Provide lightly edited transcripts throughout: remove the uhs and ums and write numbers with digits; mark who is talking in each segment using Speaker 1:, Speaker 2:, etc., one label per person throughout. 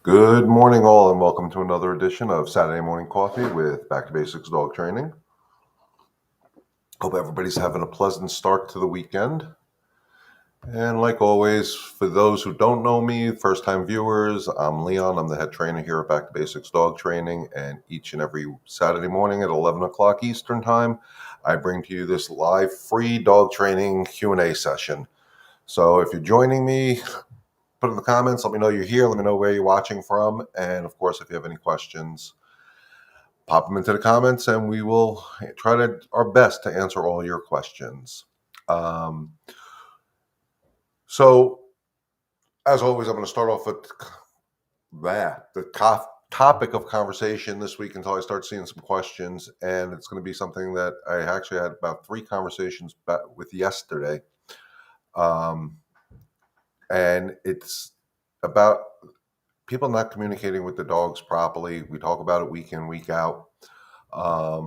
Speaker 1: Good morning, all, and welcome to another edition of Saturday Morning Coffee with Back to Basics Dog Training. Hope everybody's having a pleasant start to the weekend. And like always, for those who don't know me, first-time viewers, I'm Leon. I'm the head trainer here at Back to Basics Dog Training, and each and every Saturday morning at 11 o'clock Eastern Time, I bring to you this live free dog training Q&A session. So if you're joining me, put in the comments, let me know you're here, let me know where you're watching from, and of course, if you have any questions, pop them into the comments and we will try our best to answer all your questions. So, as always, I'm going to start off with the topic of conversation this week until I start seeing some questions. And it's going to be something that I actually had about 3 conversations with yesterday. And it's about people not communicating with the dogs properly. We talk about it week in, week out. I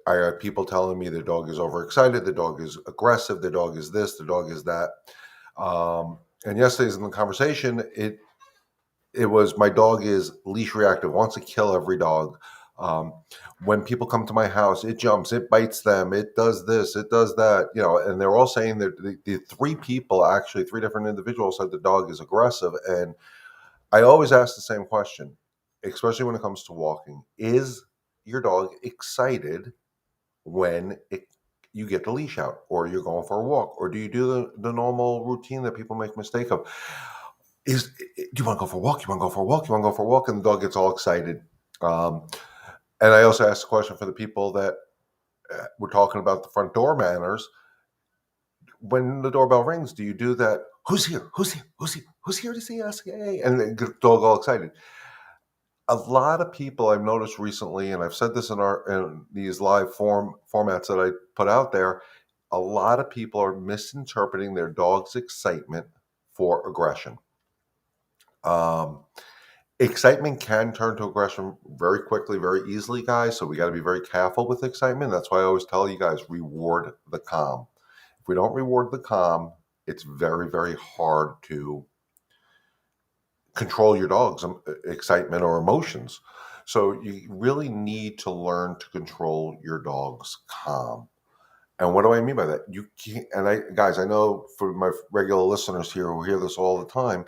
Speaker 1: have people telling me the dog is overexcited, the dog is aggressive, the dog is this, the dog is that. And yesterday's in the conversation, it was my dog is leash reactive, wants to kill every dog. When people come to my house, it jumps, it bites them, it does this, it does that, and they're all saying that the 3 people, actually 3 different individuals, said the dog is aggressive. And I always ask the same question, especially when it comes to walking. Is your dog excited when you get the leash out or you're going for a walk? Or do you do the normal routine that people make mistake of? Do you want to go for a walk? You want to go for a walk? You want to go for a walk? And the dog gets all excited. And I also asked the question for the people that were talking about the front door manners. When the doorbell rings, do you do that? Who's here? Who's here? Who's here? Who's here to see us? Yay! And the dog all excited. A lot of people I've noticed recently, and I've said this in these live formats that I put out there, a lot of people are misinterpreting their dog's excitement for aggression. Excitement can turn to aggression very quickly, very easily, guys. So we got to be very careful with excitement. That's why I always tell you guys, reward the calm. If we don't reward the calm, it's very, very hard to control your dog's excitement or emotions. So you really need to learn to control your dog's calm. And what do I mean by that? You can't, I know for my regular listeners here who hear this all the time,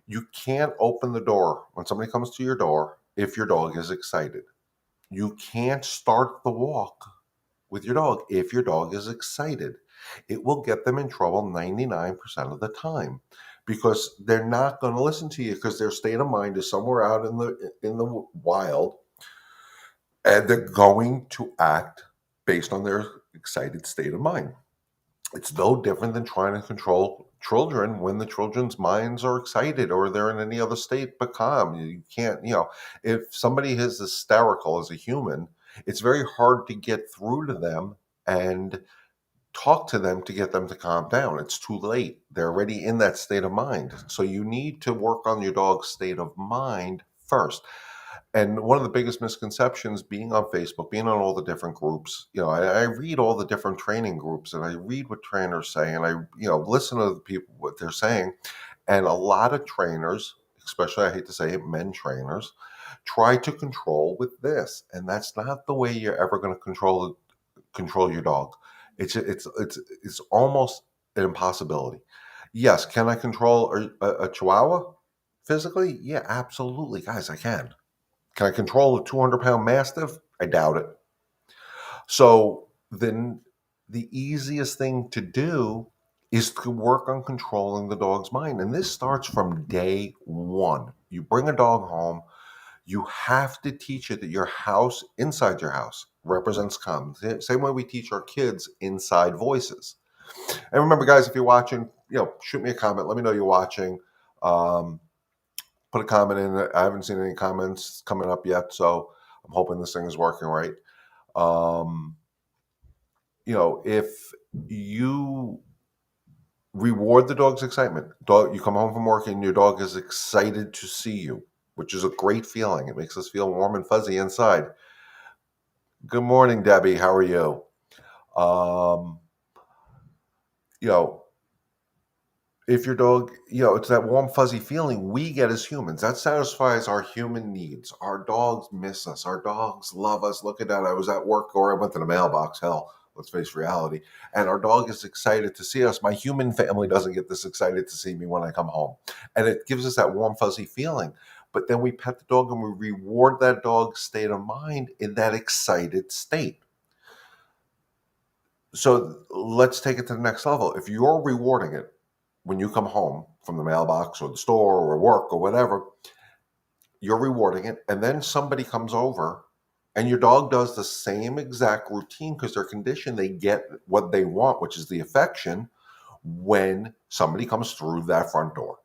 Speaker 1: you can't open the door when somebody comes to your door if your dog is excited. You can't start the walk with your dog if your dog is excited. It will get them in trouble 99% of the time because they're not going to listen to you because their state of mind is somewhere out in the wild, and they're going to act based on their excited state of mind. It's no different than trying to control children when the children's minds are excited or they're in any other state but calm. You can't, if somebody is hysterical as a human, it's very hard to get through to them and talk to them to get them to calm down. It's too late. They're already in that state of mind. So you need to work on your dog's state of mind first. And one of the biggest misconceptions being on Facebook, being on all the different groups, I read all the different training groups and I read what trainers say and I, listen to the people, what they're saying. And a lot of trainers, especially I hate to say it, men trainers, try to control with this. And that's not the way you're ever going to control your dog. It's almost an impossibility. Yes, can I control a Chihuahua physically? Yeah, absolutely, guys, I can. Can I control a 200-pound Mastiff? I doubt it. So then the easiest thing to do is to work on controlling the dog's mind. And this starts from day one. You bring a dog home, you have to teach it that your house, inside your house, represents calm. Same way we teach our kids inside voices. And remember, guys, if you're watching, shoot me a comment. Let me know you're watching. Put a comment in. I haven't seen any comments coming up yet, so I'm hoping this thing is working right. If you reward the dog's excitement, you come home from work and your dog is excited to see you, which is a great feeling. It makes us feel warm and fuzzy inside. Good morning, Debbie. How are you? Um, you know, If your dog, it's that warm, fuzzy feeling we get as humans. That satisfies our human needs. Our dogs miss us. Our dogs love us. Look at that. I was at work or I went to the mailbox. Hell, let's face reality. And our dog is excited to see us. My human family doesn't get this excited to see me when I come home. And it gives us that warm, fuzzy feeling. But then we pet the dog and we reward that dog's state of mind in that excited state. So let's take it to the next level. If you're rewarding it when you come home from the mailbox or the store or work or whatever, you're rewarding it. And then somebody comes over and your dog does the same exact routine because they're conditioned. They get what they want, which is the affection, when somebody comes through that front door.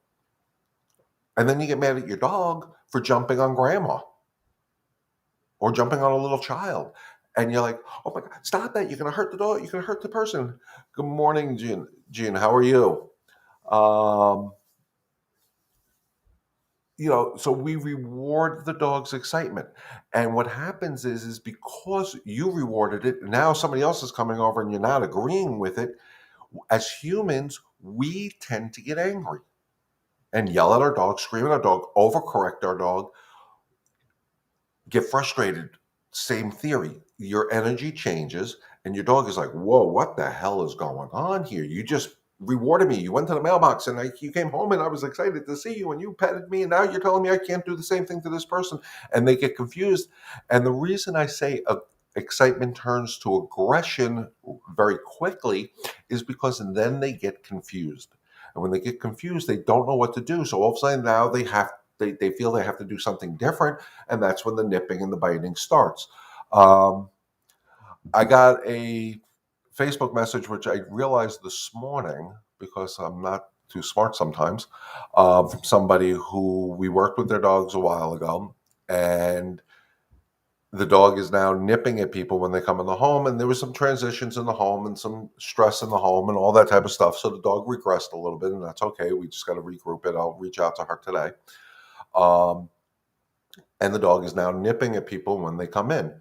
Speaker 1: And then you get mad at your dog for jumping on grandma or jumping on a little child. And you're like, oh my God, stop that. You're going to hurt the dog. You're going to hurt the person. Good morning, Jean. Jean, how are you? Um, so we reward the dog's excitement. And what happens is because you rewarded it, now somebody else is coming over and you're not agreeing with it. As humans, we tend to get angry and yell at our dog, scream at our dog, overcorrect our dog, get frustrated. Same theory. Your energy changes and your dog is like, whoa, what the hell is going on here? You just rewarded me. You went to the mailbox and you came home and I was excited to see you and you petted me and now you're telling me I can't do the same thing to this person. And they get confused. And the reason I say excitement turns to aggression very quickly is because then they get confused. And when they get confused, they don't know what to do. So all of a sudden now they feel they have to do something different, and that's when the nipping and the biting starts. Um, I got a Facebook message, which I realized this morning because I'm not too smart sometimes, from somebody who we worked with their dogs a while ago, and the dog is now nipping at people when they come in the home, and there was some transitions in the home and some stress in the home and all that type of stuff. So the dog regressed a little bit, and that's okay. We just got to regroup it. I'll reach out to her today. Um, and the dog is now nipping at people when they come in.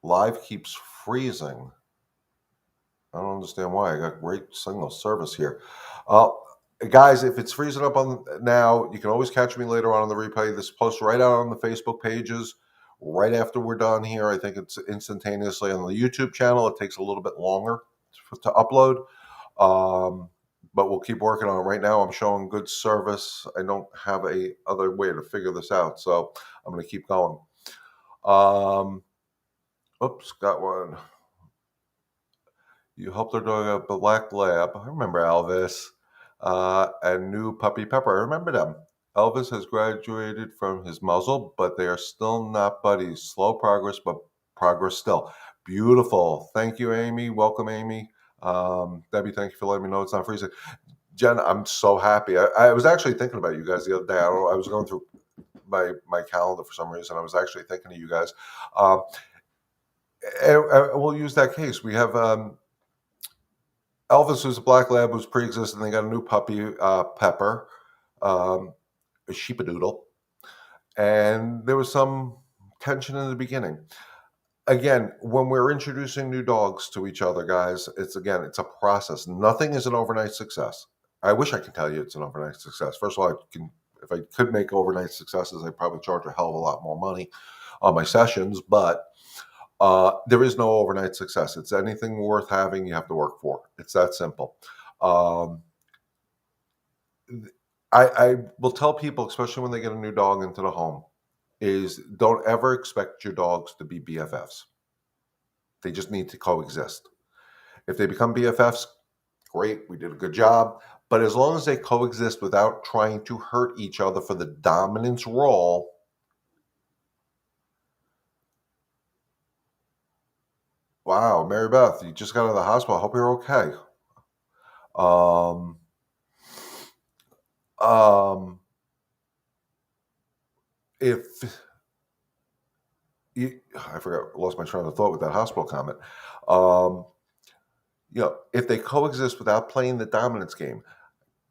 Speaker 1: Live keeps freezing. I don't understand why. I got great signal service here. Guys, if it's freezing up on now, you can always catch me later on the replay. This posts right out on the Facebook pages right after we're done here. I think it's instantaneously on the YouTube channel. It takes a little bit longer to upload. But we'll keep working on it. Right now, I'm showing good service. I don't have a other way to figure this out, so I'm going to keep going. Oops, got one. You helped our dog a black lab. I remember Elvis. And new puppy Pepper. I remember them. Elvis has graduated from his muzzle, but they are still not buddies. Slow progress, but progress still. Beautiful. Thank you, Amy. Welcome, Amy. Debbie, thank you for letting me know it's not freezing. Jen, I'm so happy. I was actually thinking about you guys the other day. I was going through my calendar for some reason. I was actually thinking of you guys. And we'll use that case. We have Elvis, who's a black lab, who's pre-existing. They got a new puppy, Pepper, a sheepadoodle, and there was some tension in the beginning. Again, when we're introducing new dogs to each other, guys, it's a process. Nothing is an overnight success. I wish I could tell you it's an overnight success. First of all, if I could make overnight successes, I'd probably charge a hell of a lot more money on my sessions, but there is no overnight success. It's anything worth having, you have to work for. It's that simple. I will tell people, especially when they get a new dog into the home, is don't ever expect your dogs to be BFFs. They just need to coexist. If they become BFFs, great, we did a good job. But as long as they coexist without trying to hurt each other for the dominance role, wow, Mary Beth, you just got out of the hospital. I hope you're okay. If you, I forgot, lost my train of thought with that hospital comment. If they coexist without playing the dominance game,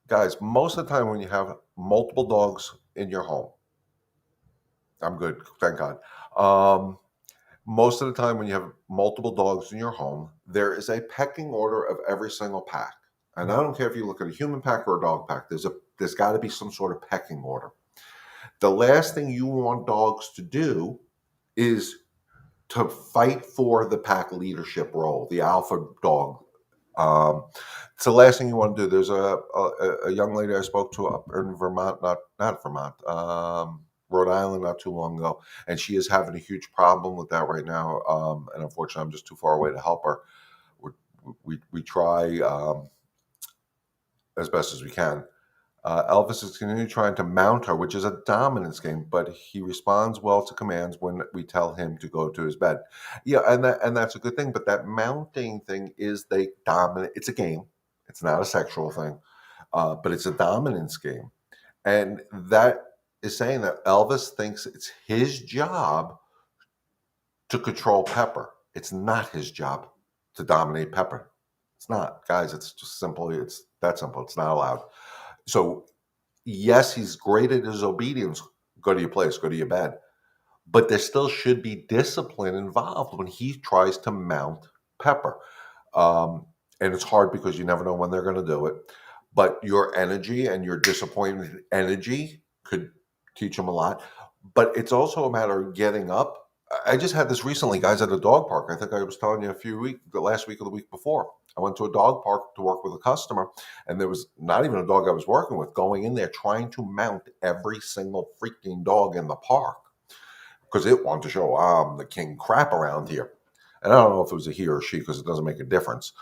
Speaker 1: guys, most of the time when you have multiple dogs in your home, I'm good, thank God. Most of the time when you have multiple dogs in your home, there is a pecking order of every single pack. and I don't care if you look at a human pack or a dog pack, there's got to be some sort of pecking order. The last thing you want dogs to do is to fight for the pack leadership role, the alpha dog. It's the last thing you want to do. There's a young lady I spoke to up in Vermont, not Vermont, Rhode Island, not too long ago, and she is having a huge problem with that right now. And unfortunately, I'm just too far away to help her. We try as best as we can. Elvis is continuing trying to mount her, which is a dominance game, but he responds well to commands when we tell him to go to his bed. Yeah, and that's a good thing. But that mounting thing is they dominate. It's a game. It's not a sexual thing, but it's a dominance game, and that is saying that Elvis thinks it's his job to control Pepper. It's not his job to dominate Pepper. It's not, guys. It's just simply it's that simple. It's not allowed. So yes, he's great at his obedience. Go to your place, go to your bed. But there still should be discipline involved when he tries to mount Pepper. And it's hard because you never know when they're going to do it. But your energy and your disappointed energy could teach him a lot. But it's also a matter of getting up. I just had this recently, guys, at a dog park. I think I was telling you the last week or the week before. I went to a dog park to work with a customer, and there was not even a dog I was working with going in there trying to mount every single freaking dog in the park because it wanted to show I'm the king crap around here. And I don't know if it was a he or she because it doesn't make a difference.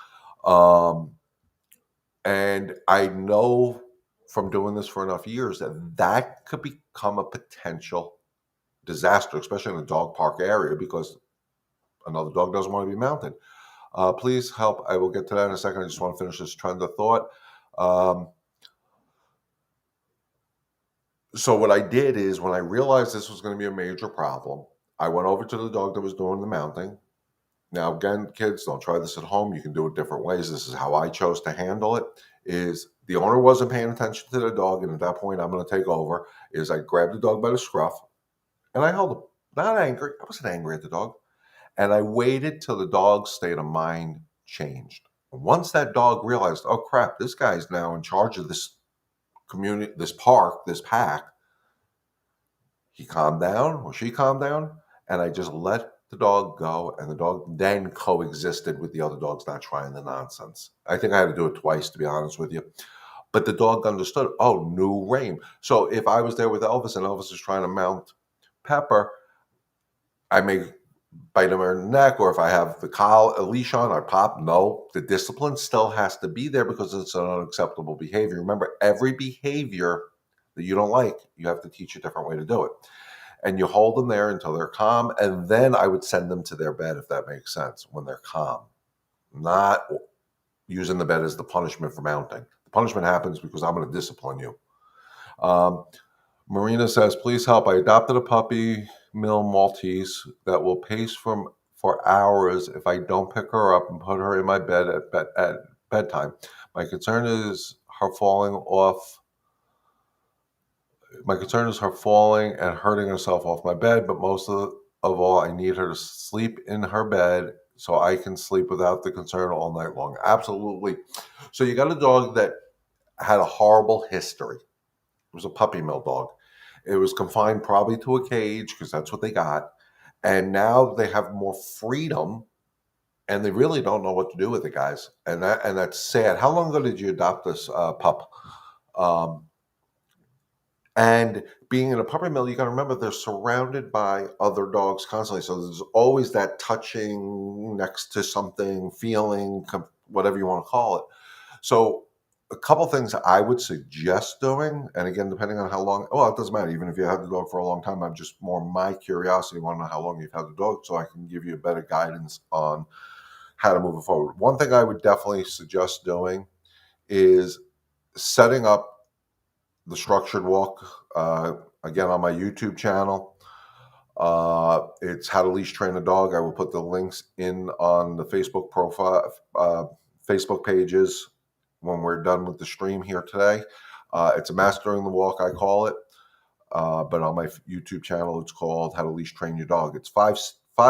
Speaker 1: And I know from doing this for enough years that could become a potential disaster, especially in a dog park area, because another dog doesn't want to be mounted. Please help. I will get to that in a second. I just want to finish this trend of thought. So what I did is when I realized this was going to be a major problem, I went over to the dog that was doing the mounting. Now, again, kids, don't try this at home. You can do it different ways. This is how I chose to handle it. Is the owner wasn't paying attention to the dog, and at that point, I'm going to take over. Is I grabbed the dog by the scruff, and I held him. Not angry. I wasn't angry at the dog. And I waited till the dog's state of mind changed. Once that dog realized, oh crap, this guy's now in charge of this community, this park, this pack, he calmed down or she calmed down, and I just let the dog go, and the dog then coexisted with the other dogs not trying the nonsense. I think I had to do it twice, to be honest with you. But the dog understood, oh, new reign. So if I was there with Elvis and Elvis is trying to mount Pepper, I may bite him in the neck, or if I have a leash on, I pop. No, the discipline still has to be there because it's an unacceptable behavior. Remember, every behavior that you don't like, you have to teach a different way to do it. And you hold them there until they're calm, and then I would send them to their bed, if that makes sense, when they're calm. Not using the bed as the punishment for mounting. The punishment happens because I'm going to discipline you. Marina says, please help. I adopted a puppy mill Maltese that will pace for hours if I don't pick her up and put her in my bed at bedtime. My concern is her falling and hurting herself off my bed, but most of all, I need her to sleep in her bed so I can sleep without the concern all night long. Absolutely. So you got a dog that had a horrible history. It was a puppy mill dog. It was confined probably to a cage because that's what they got. And now they have more freedom, and they really don't know what to do with it, guys. And that's sad. How long ago did you adopt this pup? And being in a puppy mill, you got to remember they're surrounded by other dogs constantly. So there's always that touching next to something, feeling, whatever you want to call it. So a couple things I would suggest doing, and again, depending on how long, well, it doesn't matter. Even if you had the dog for a long time, I'm just more my curiosity. I want to know how long you've had the dog so I can give you a better guidance on how to move it forward. One thing I would definitely suggest doing is setting up the structured walk, again, on my YouTube channel. It's How to Leash Train a Dog. I will put the links in on the Facebook profile, Facebook pages when we're done with the stream here today. It's a Mastering the Walk, I call it. But on my YouTube channel, it's called How to Leash Train Your Dog. It's five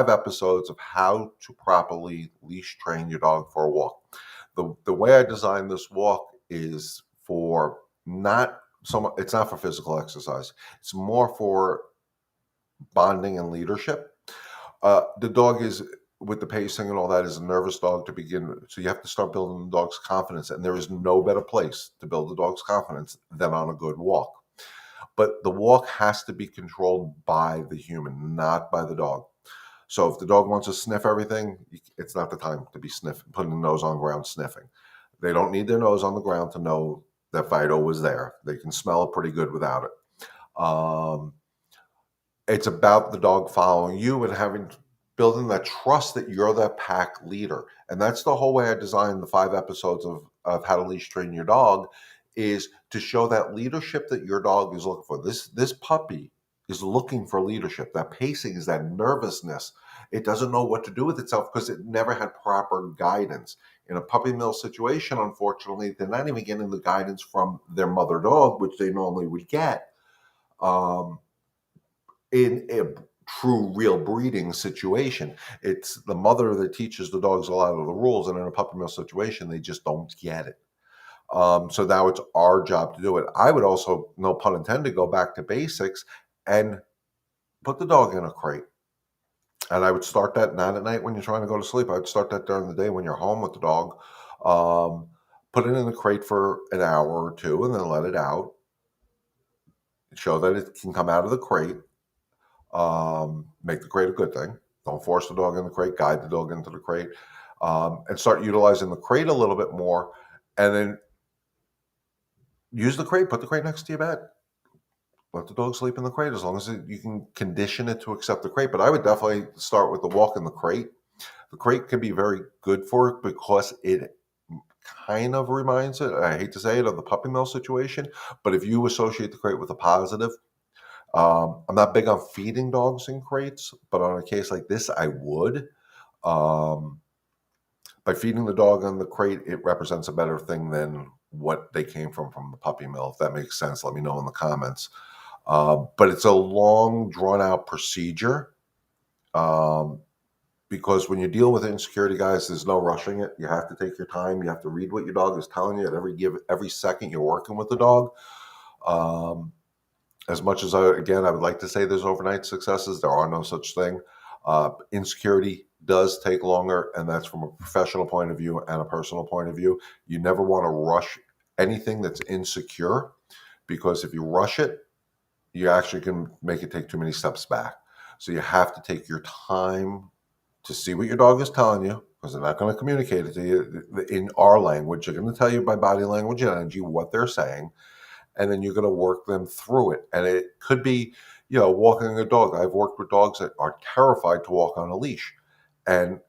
Speaker 1: episodes of how to properly leash train your dog for a walk. the way I designed this walk is for not so much, it's not for physical exercise. It's more for bonding and leadership. The dog is, with the pacing and all that, is a nervous dog to begin with. So you have to start building the dog's confidence. And there is no better place to build the dog's confidence than on a good walk. But the walk has to be controlled by the human, not by the dog. So if the dog wants to sniff everything, it's not the time to be sniffing, putting the nose on the ground sniffing. They don't need their nose on the ground to know that Fido was there. They can smell it pretty good without it. It's about the dog following you and building that trust that you're the pack leader. And that's the whole way I designed the 5 episodes of How to Leash Train Your Dog, is to show that leadership that your dog is looking for. This puppy is looking for leadership. That pacing is that nervousness. It doesn't know what to do with itself because it never had proper guidance. In a puppy mill situation, unfortunately, they're not even getting the guidance from their mother dog, which they normally would get. In a true real breeding situation, it's the mother that teaches the dogs a lot of the rules, and in a puppy mill situation they just don't get it. So now it's our job to do it. I would also, no pun intended, go back to basics and put the dog in a crate. And I would start that not at night when you're trying to go to sleep. I would start that during the day when you're home with the dog. Put it in the crate for an hour or two and then let it out. Show that it can come out of the crate. Make the crate a good thing. Don't force the dog in the crate, guide the dog into the crate, and start utilizing the crate a little bit more. And then use the crate, put the crate next to your bed. Let the dog sleep in the crate as long as you can condition it to accept the crate. But I would definitely start with the walk in the crate. The crate can be very good for it because it kind of reminds it, I hate to say it, of the puppy mill situation. But if you associate the crate with a positive, I'm not big on feeding dogs in crates, but on a case like this, I would. By feeding the dog in the crate, it represents a better thing than what they came from the puppy mill. If that makes sense, let me know in the comments. But it's a long, drawn-out procedure because when you deal with insecurity, guys, there's no rushing it. You have to take your time. You have to read what your dog is telling you at every second you're working with the dog. As much as I would like to say there's overnight successes, there are no such thing. Insecurity does take longer, and that's from a professional point of view and a personal point of view. You never want to rush anything that's insecure, because if you rush it, you actually can make it take too many steps back. So you have to take your time to see what your dog is telling you, because they're not going to communicate it to you in our language. They're going to tell you by body language and energy what they're saying, and then you're going to work them through it. And it could be, walking a dog. I've worked with dogs that are terrified to walk on a leash. And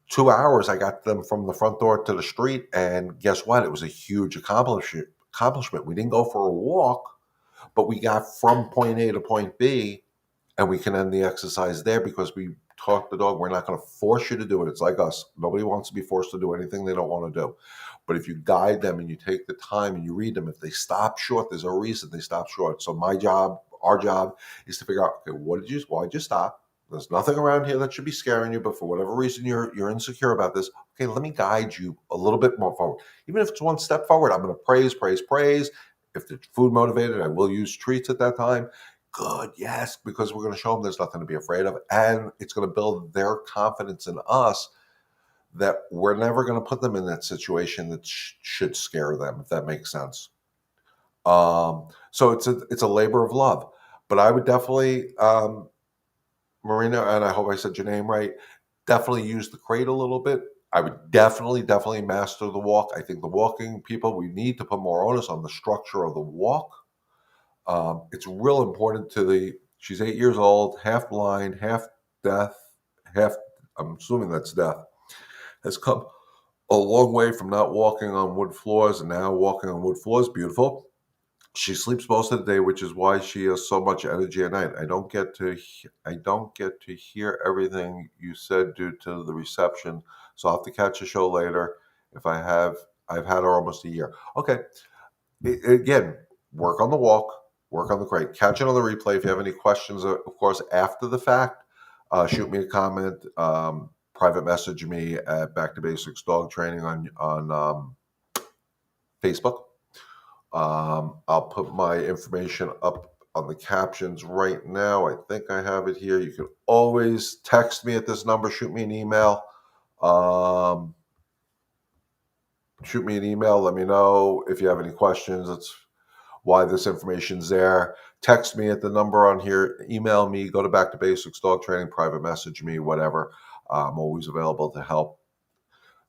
Speaker 1: 2 hours, I got them from the front door to the street. And guess what? It was a huge accomplishment. We didn't go for a walk, but we got from point A to point B, and we can end the exercise there because we taught the dog, we're not going to force you to do it. It's like us. Nobody wants to be forced to do anything they don't want to do. But if you guide them and you take the time and you read them, if they stop short, there's a reason they stop short. So our job is to figure out, okay, why'd you stop? There's nothing around here that should be scaring you, but for whatever reason you're insecure about this, okay, let me guide you a little bit more forward. Even if it's one step forward, I'm going to praise. If they're food motivated, I will use treats at that time. Good, yes, because we're going to show them there's nothing to be afraid of, and it's going to build their confidence in us that we're never going to put them in that situation that should scare them, if that makes sense. So it's a labor of love. But I would definitely, Marina, and I hope I said your name right, definitely use the crate a little bit. I would definitely master the walk. I think the walking people, we need to put more onus on the structure of the walk. It's real important she's 8 years old, half blind, half deaf, I'm assuming that's deaf, has come a long way from not walking on wood floors and now walking on wood floors. Beautiful. She sleeps most of the day, which is why she has so much energy at night. I don't get to hear everything you said due to the reception, so I'll have to catch a show later. I've had her almost a year. Okay. Again, work on the walk, work on the crate. Catch another replay. If you have any questions, of course, after the fact, shoot me a comment. private message me at Back to Basics Dog Training on Facebook. I'll put my information up on the captions right now. I think I have it here. You can always text me at this number, shoot me an email. Shoot me an email. Let me know if you have any questions. That's why this information's there. Text me at the number on here. Email me. Go to Back to Basics Dog Training. Private message me. Whatever. I'm always available to help.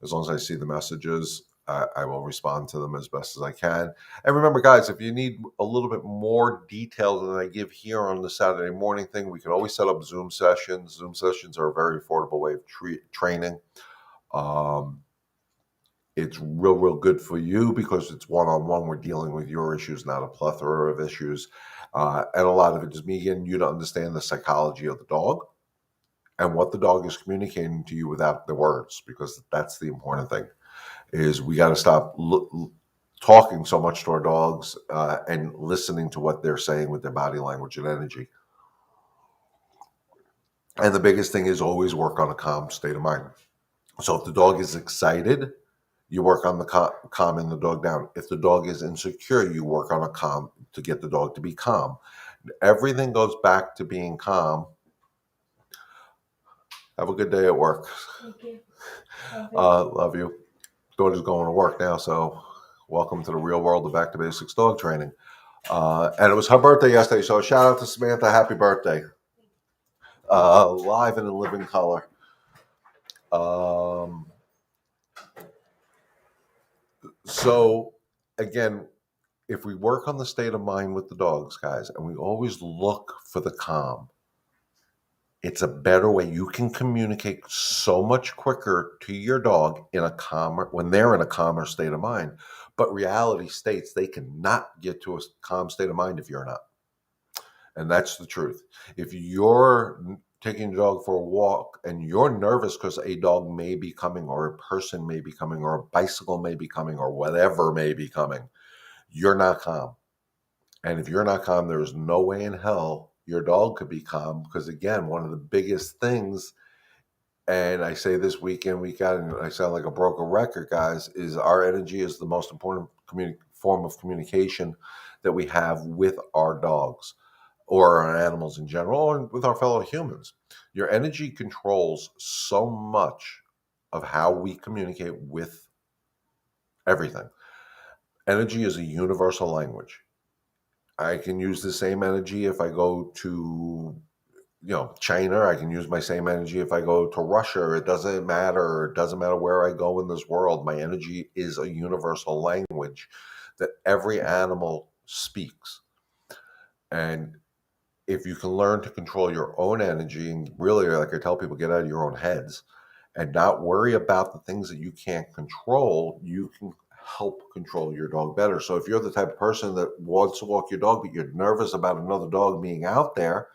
Speaker 1: As long as I see the messages, I will respond to them as best as I can. And remember, guys, if you need a little bit more detail than I give here on the Saturday morning thing, we can always set up Zoom sessions. Zoom sessions are a very affordable way of training. It's real good for you because it's one-on-one. We're dealing with your issues, not a plethora of issues. And a lot of it is me getting you to understand the psychology of the dog and what the dog is communicating to you without the words, because that's the important thing. Is we got to stop talking so much to our dogs and listening to what they're saying with their body language and energy. And the biggest thing is always work on a calm state of mind. So if the dog is excited, you work on the calming the dog down. If the dog is insecure, you work on a calm to get the dog to be calm. Everything goes back to being calm. Have a good day at work.
Speaker 2: Thank you.
Speaker 1: Love you. Daughter's going to work now, so welcome to the real world of Back to Basics Dog Training. And it was her birthday yesterday, so shout out to Samantha. Happy birthday. Live and in living color. So, again, if we work on the state of mind with the dogs, guys, and we always look for the calm, it's a better way. You can communicate so much quicker to your dog when they're in a calmer state of mind. But reality states they cannot get to a calm state of mind if you're not. And that's the truth. If you're taking your dog for a walk and you're nervous because a dog may be coming, or a person may be coming, or a bicycle may be coming, or whatever may be coming, you're not calm. And if you're not calm, there's no way in hell your dog could be calm, because again, one of the biggest things, and I say this week in, week out, and I sound like a broken record, guys, is our energy is the most important form of communication that we have with our dogs or our animals in general, and with our fellow humans. Your energy controls so much of how we communicate with everything. Energy is a universal language. I can use the same energy if I go to, China. I can use my same energy if I go to Russia. It doesn't matter. It doesn't matter where I go in this world. My energy is a universal language that every animal speaks. And if you can learn to control your own energy, and really, like I tell people, get out of your own heads and not worry about the things that you can't control, you can help control your dog better. So if you're the type of person that wants to walk your dog, but you're nervous about another dog being out there,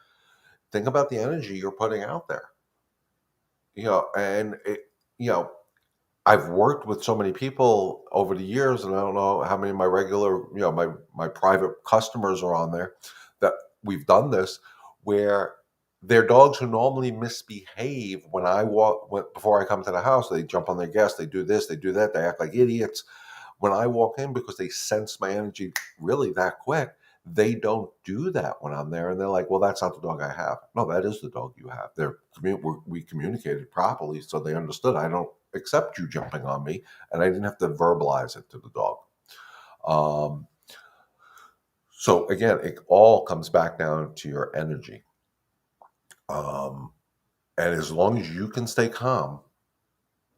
Speaker 1: think about the energy you're putting out there. I've worked with so many people over the years, and I don't know how many of my regular, my private customers are on there, that we've done this, where they're dogs who normally misbehave when I before I come to the house. They jump on their gas, they do this, they do that, they act like idiots. When I walk in, because they sense my energy really that quick, they don't do that when I'm there. And they're like, well, that's not the dog I have. No, that is the dog you have. We communicated properly, so they understood. I don't accept you jumping on me, and I didn't have to verbalize it to the dog. So again, it all comes back down to your energy. And as long as you can stay calm,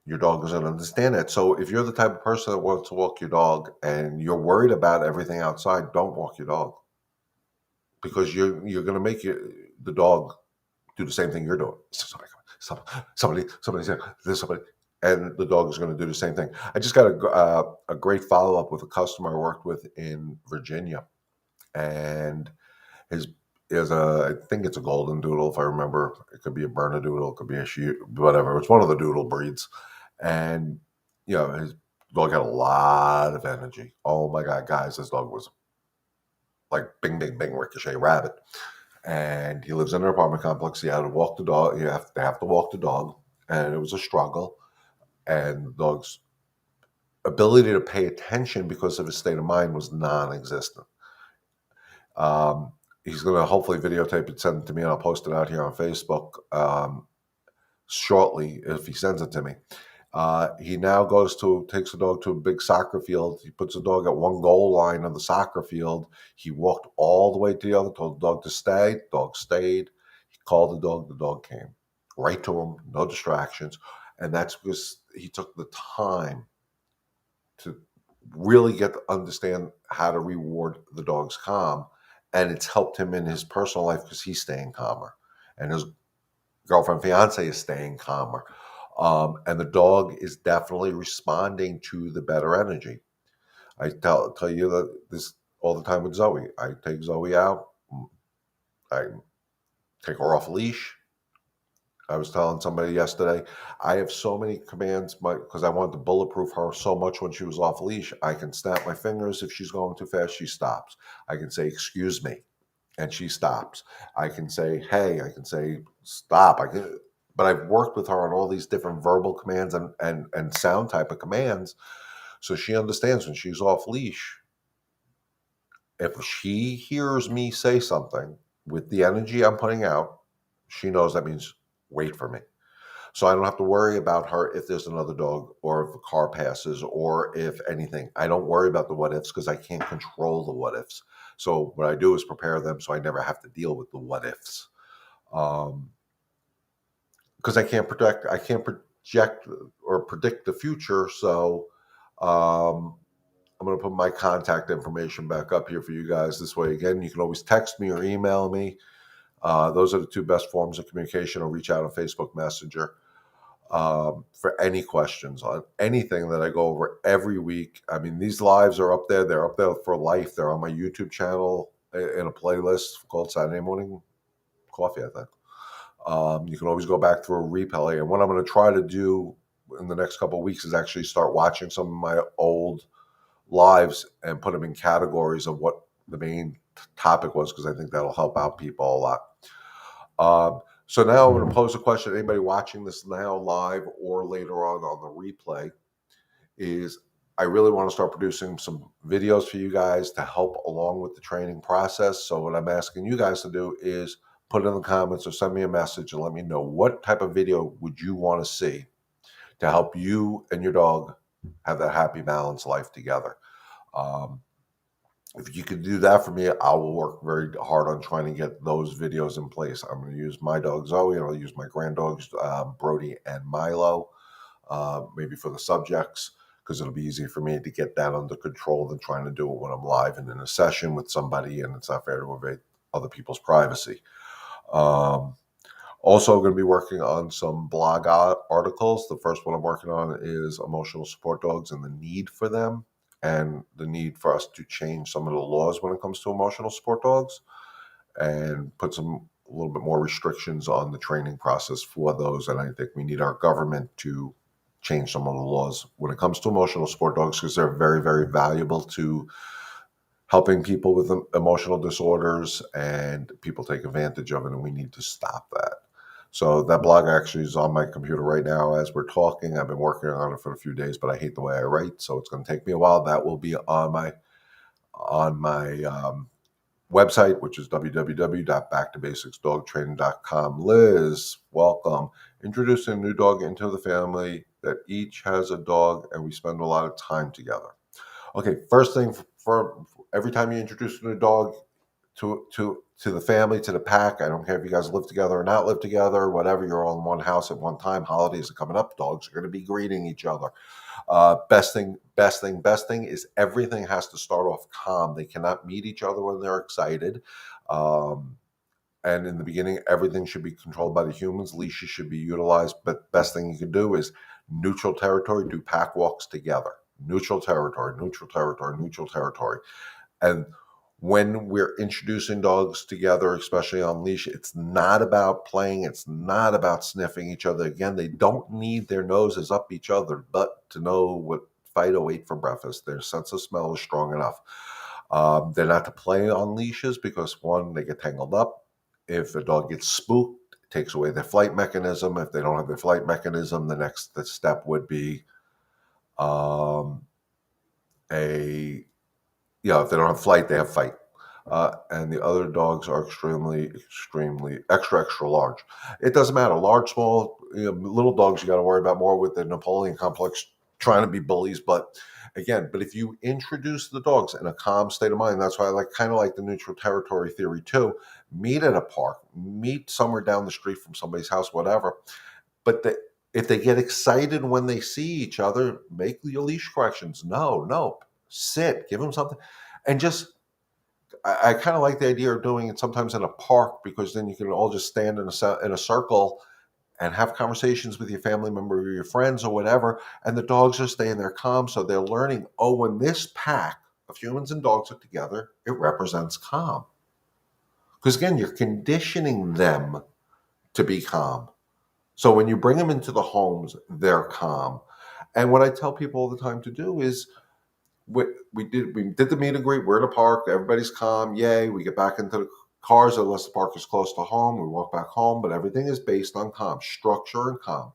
Speaker 1: your dog doesn't understand it. So if you're the type of person that wants to walk your dog and you're worried about everything outside, don't walk your dog, because you're going to make the dog do the same thing you're doing. Somebody's there. There's somebody. And the dog is going to do the same thing. I just got a great follow-up with a customer I worked with in Virginia. And I think it's a golden doodle, if I remember. It could be a Bernedoodle, it could be a whatever. It's one of the doodle breeds. And, his dog had a lot of energy. Oh my God, guys, this dog was like bing, bing, bing, ricochet rabbit. And he lives in an apartment complex. He had to walk the dog. They have to walk the dog. and it was a struggle. And the dog's ability to pay attention because of his state of mind was non-existent. He's going to hopefully videotape it, send it to me, and I'll post it out here on Facebook shortly if he sends it to me. He now takes the dog to a big soccer field. He puts the dog at one goal line of the soccer field. He walked all the way to the other, told the dog to stay. The dog stayed. He called the dog came right to him, no distractions. And that's because he took the time to really get to understand how to reward the dog's calm. And it's helped him in his personal life because he's staying calmer. And his girlfriend, fiance is staying calmer. And the dog is definitely responding to the better energy. I tell you that this all the time with Zoe. I take Zoe out. I take her off leash. I was telling somebody yesterday, I have so many commands because I wanted to bulletproof her so much when she was off leash. I can snap my fingers. If she's going too fast, she stops. I can say, excuse me, and she stops. I can say, hey, I can say, stop. But I've worked with her on all these different verbal commands and sound type of commands. So she understands when she's off leash. If she hears me say something with the energy I'm putting out, she knows that means wait for me. So I don't have to worry about her if there's another dog or if a car passes or if anything. I don't worry about the what ifs because I can't control the what ifs. So what I do is prepare them so I never have to deal with the what ifs. Because I can't project or predict the future. So I'm going to put my contact information back up here for you guys. This way, again, you can always text me or email me. Those are the two best forms of communication, or reach out on Facebook Messenger for any questions on anything that I go over every week. I mean, these lives are up there. They're up there for life. They're on my YouTube channel in a playlist called Saturday Morning Coffee, I think. You can always go back through a replay. And what I'm going to try to do in the next couple of weeks is actually start watching some of my old lives and put them in categories of what the main topic was, because I think that'll help out people a lot. So now I'm going to pose a question to anybody watching this now live or later on the replay. Is I really want to start producing some videos for you guys to help along with the training process. So what I'm asking you guys to do is put it in the comments or send me a message and let me know what type of video would you want to see to help you and your dog have that happy, balanced life together. If you could do that for me, I will work very hard on trying to get those videos in place. I'm going to use my dog Zoe, and I'll use my grand dogs Brody and Milo, maybe for the subjects, because it'll be easier for me to get that under control than trying to do it when I'm live and in a session with somebody, and it's not fair to invade other people's privacy. Also going to be working on some blog articles. The first one I'm working on is emotional support dogs and the need for them, and the need for us to change some of the laws when it comes to emotional support dogs and put a little bit more restrictions on the training process for those. And I think we need our government to change some of the laws when it comes to emotional support dogs, because they're very, very valuable to helping people with emotional disorders, and people take advantage of it, and we need to stop that. So that blog actually is on my computer right now as we're talking. I've been working on it for a few days, but I hate the way I write, so it's going to take me a while. That will be on my website, which is www.backtobasicsdogtraining.com. Liz, welcome. Introducing a new dog into the family that each has a dog, and we spend a lot of time together. Okay, first thing, for every time you introduce a new dog to the family, to the pack, I don't care if you guys live together or not live together, whatever, you're all in one house at one time, holidays are coming up, dogs are going to be greeting each other. Best thing is everything has to start off calm. They cannot meet each other when they're excited. And in the beginning, everything should be controlled by the humans. Leashes should be utilized. But best thing you can do is neutral territory, do pack walks together. Neutral territory. And when we're introducing dogs together, especially on leash, it's not about playing. It's not about sniffing each other. Again, they don't need their noses up each other, but to know what Fido ate for breakfast. Their sense of smell is strong enough. They're not to play on leashes because, one, they get tangled up. If a dog gets spooked, takes away their flight mechanism. If they don't have their flight mechanism, the next step would be um, a if they don't have flight, they have fight. And the other dogs are extremely extra large. It doesn't matter, large, small, little dogs you got to worry about more with the Napoleon complex trying to be bullies. But again, if you introduce the dogs in a calm state of mind, that's why I kind of like the neutral territory theory too. Meet at a park, meet somewhere down the street from somebody's house, whatever. But if they get excited when they see each other, make your leash corrections. No, sit, give them something, and just I kind of like the idea of doing it sometimes in a park because then you can all just stand in a circle and have conversations with your family member or your friends or whatever, and the dogs are staying there calm, so they're learning. Oh, when this pack of humans and dogs are together, it represents calm. Because again, you're conditioning them to be calm. So when you bring them into the homes, they're calm. And what I tell people all the time to do is we did the meet and greet. We're in a park. Everybody's calm. Yay. We get back into the cars unless the park is close to home. We walk back home, but everything is based on calm, structure and calm.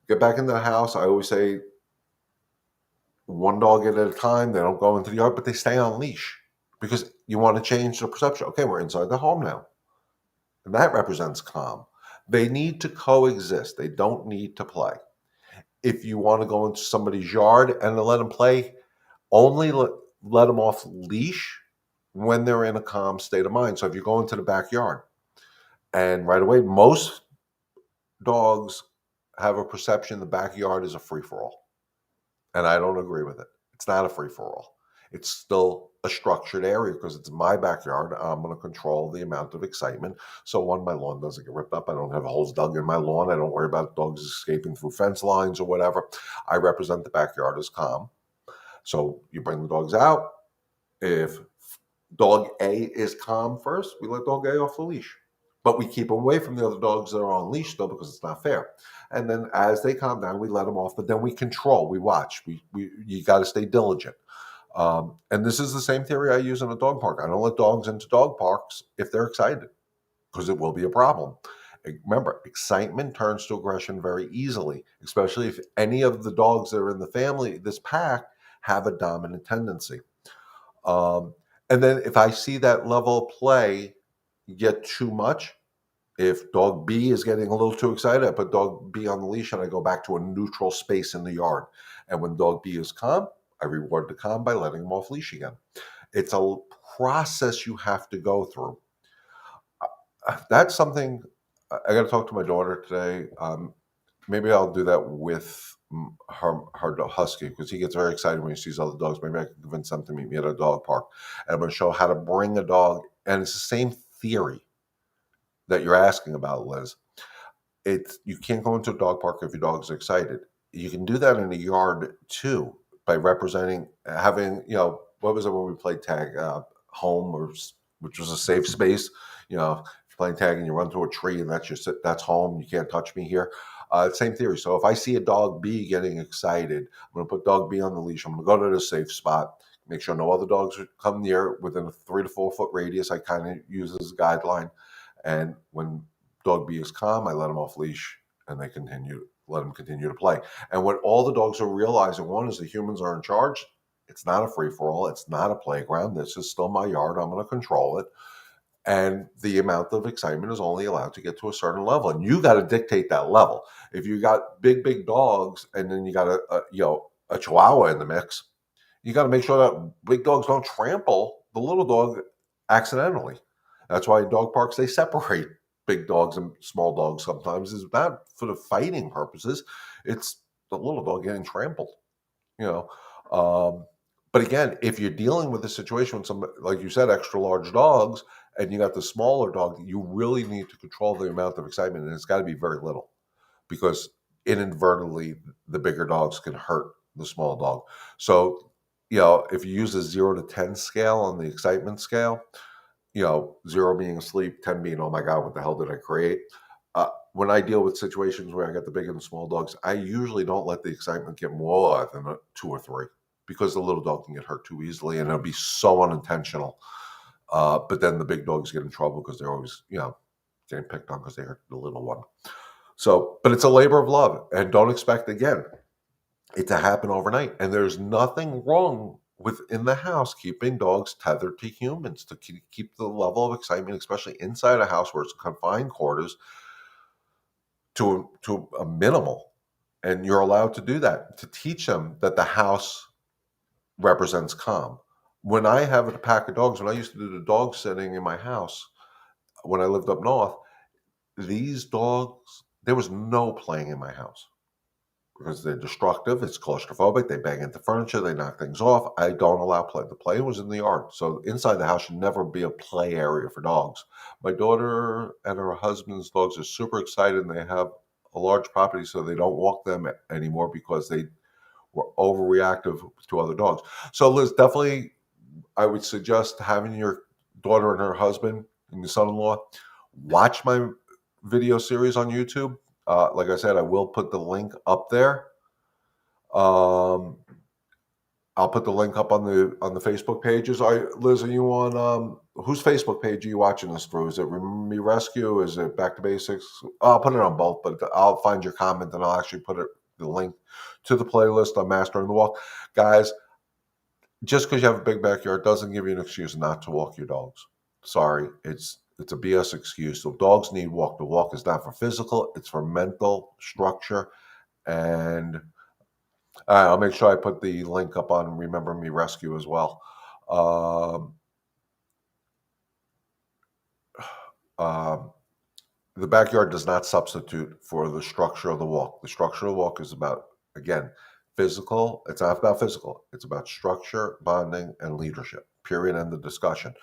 Speaker 1: Get back into the house. I always say one dog at a time. They don't go into the yard, but they stay on leash because you want to change the perception. Okay, we're inside the home now. And that represents calm. They need to coexist. They don't need to play. If you want to go into somebody's yard and let them play, only let them off leash when they're in a calm state of mind. So if you go into the backyard and right away, most dogs have a perception the backyard is a free-for-all. And I don't agree with it. It's not a free-for-all. It's still a structured area because it's my backyard. I'm going to control the amount of excitement. So one, my lawn doesn't get ripped up. I don't have holes dug in my lawn. I don't worry about dogs escaping through fence lines or whatever. I represent the backyard as calm. So you bring the dogs out. If dog A is calm first, we let dog A off the leash. But we keep them away from the other dogs that are on leash still because it's not fair. And then as they calm down, we let them off. But then we control, we watch. You got to stay diligent. And this is the same theory I use in a dog park. I don't let dogs into dog parks if they're excited because it will be a problem. Remember, excitement turns to aggression very easily, especially if any of the dogs that are in the family, this pack, have a dominant tendency. And then if I see that level of play get too much, if dog B is getting a little too excited, I put dog B on the leash and I go back to a neutral space in the yard. And when dog B is calm, I reward the calm by letting him off leash again. It's a process you have to go through. That's something I got to talk to my daughter today. Maybe I'll do that with her husky because he gets very excited when he sees other dogs. Maybe I can convince them to meet me at a dog park. And I'm going to show how to bring a dog. And it's the same theory that you're asking about, Liz. You can't go into a dog park if your dog's excited. You can do that in a yard too by having, what was it when we played tag, home, which was a safe space. If you're playing tag and you run through a tree and that's home, you can't touch me here. Same theory. So if I see a dog B getting excited, I'm going to put dog B on the leash. I'm going to go to the safe spot, make sure no other dogs come near within a 3 to 4 foot radius. I kind of use as a guideline. And when dog B is calm, I let him off leash and let him continue to play. And what all the dogs are realizing, one is the humans are in charge. It's not a free-for-all. It's not a playground. This is still my yard. I'm going to control it. And the amount of excitement is only allowed to get to a certain level. And you got to dictate that level. If you got big dogs and then you got a Chihuahua in the mix, you got to make sure that big dogs don't trample the little dog accidentally. That's why in dog parks, they separate big dogs and small dogs sometimes. It's not for the fighting purposes. It's the little dog getting trampled, But again, if you're dealing with a situation with some, like you said, extra large dogs, and you got the smaller dog, you really need to control the amount of excitement, and it's got to be very little because inadvertently the bigger dogs can hurt the small dog. So, if you use a 0 to 10 scale on the excitement scale, 0 being asleep, 10 being, oh my God, what the hell did I create? When I deal with situations where I got the big and the small dogs, I usually don't let the excitement get more than a 2 or 3 because the little dog can get hurt too easily and it'll be so unintentional. But then the big dogs get in trouble because they're always, getting picked on because they hurt the little one. So, but it's a labor of love, and don't expect again it to happen overnight. And there's nothing wrong within the house keeping dogs tethered to humans to keep the level of excitement, especially inside a house where it's confined quarters, to a minimal. And you're allowed to do that to teach them that the house represents calm. When I have a pack of dogs, when I used to do the dog sitting in my house when I lived up north, these dogs, there was no playing in my house because they're destructive. It's claustrophobic. They bang into furniture. They knock things off. I don't allow play. The play was in the yard. So inside the house should never be a play area for dogs. My daughter and her husband's dogs are super excited, and they have a large property, so they don't walk them anymore because they were overreactive to other dogs. So Liz, definitely, I would suggest having your daughter and her husband and your son-in-law watch my video series on YouTube. Like I said, I will put the link up there. I'll put the link up on the Facebook pages. Liz, are you on whose Facebook page are you watching this through? Is it Remember Me Rescue? Is it Back to Basics? I'll put it on both, but I'll find your comment and I'll actually put the link to the playlist on Mastering the Walk. Guys, just because you have a big backyard doesn't give you an excuse not to walk your dogs. Sorry, it's a BS excuse. So dogs need walk. The walk is not for physical; it's for mental structure. And I'll make sure I put the link up on Remember Me Rescue as well. The backyard does not substitute for the structure of the walk. The structure of the walk is about, again, physical. It's not about physical. It's about structure, bonding, and leadership. Period. End of discussion.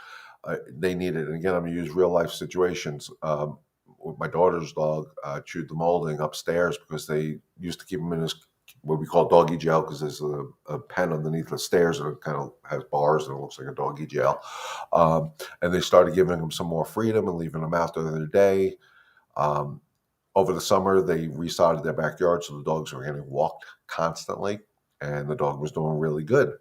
Speaker 1: They need it. And again, I'm going to use real life situations. With my daughter's dog chewed the molding upstairs because they used to keep him in his what we call doggy jail because there's a pen underneath the stairs and it kind of has bars and it looks like a doggy jail. And they started giving him some more freedom and leaving him out there the day. Over the summer, they resodded their backyard, so the dogs were getting walked constantly, and the dog was doing really good.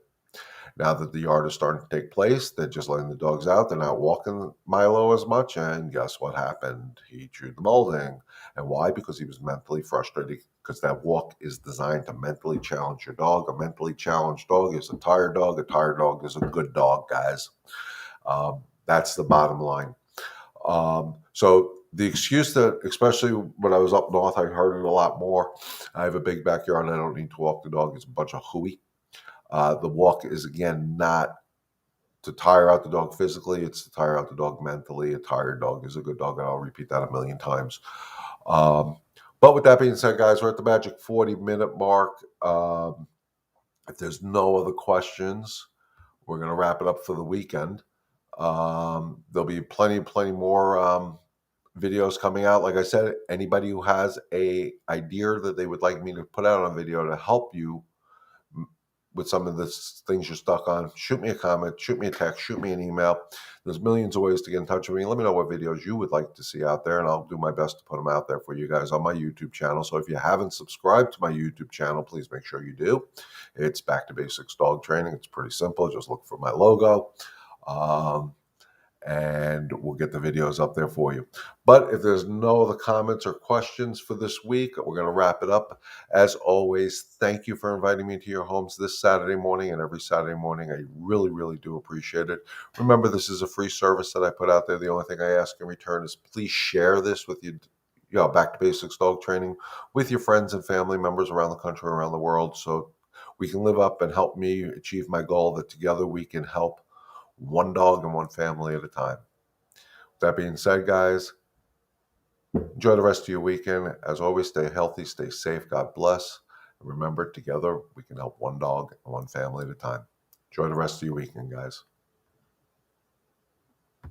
Speaker 1: Now that the yard is starting to take place, they're just letting the dogs out. They're not walking Milo as much, and guess what happened? He chewed the molding. And why? Because he was mentally frustrated, because that walk is designed to mentally challenge your dog. A mentally challenged dog is a tired dog. A tired dog is a good dog, guys. That's the bottom line. So the excuse that, especially when I was up north, I heard it a lot more. I have a big backyard and I don't need to walk the dog. It's a bunch of hooey. The walk is, again, not to tire out the dog physically. It's to tire out the dog mentally. A tired dog is a good dog, and I'll repeat that a million times. But with that being said, guys, we're at the magic 40-minute mark. If there's no other questions, we're going to wrap it up for the weekend. There'll be plenty more videos coming out. Like I said, anybody who has a idea that they would like me to put out on video to help you with some of the things you're stuck on, shoot me a comment, shoot me a text, shoot me an email. There's millions of ways to get in touch with me. Let me know what videos you would like to see out there, and I'll do my best to put them out there for you guys on my YouTube channel. So if you haven't subscribed to my YouTube channel, please make sure you do. It's Back to Basics Dog Training. It's pretty simple. Just look for my logo. And we'll get the videos up there for you. But if there's no other comments or questions for this week, we're going to wrap it up. As always, thank you for inviting me to your homes this Saturday morning and every Saturday morning. I really, really do appreciate it. Remember, this is a free service that I put out there. The only thing I ask in return is please share this with Back to Basics Dog Training with your friends and family members around the country, around the world, so we can live up and help me achieve my goal that together we can help one dog and one family at a time. With that being said, guys, enjoy the rest of your weekend. As always, stay healthy, stay safe. God bless. And remember, together we can help one dog and one family at a time. Enjoy the rest of your weekend, guys.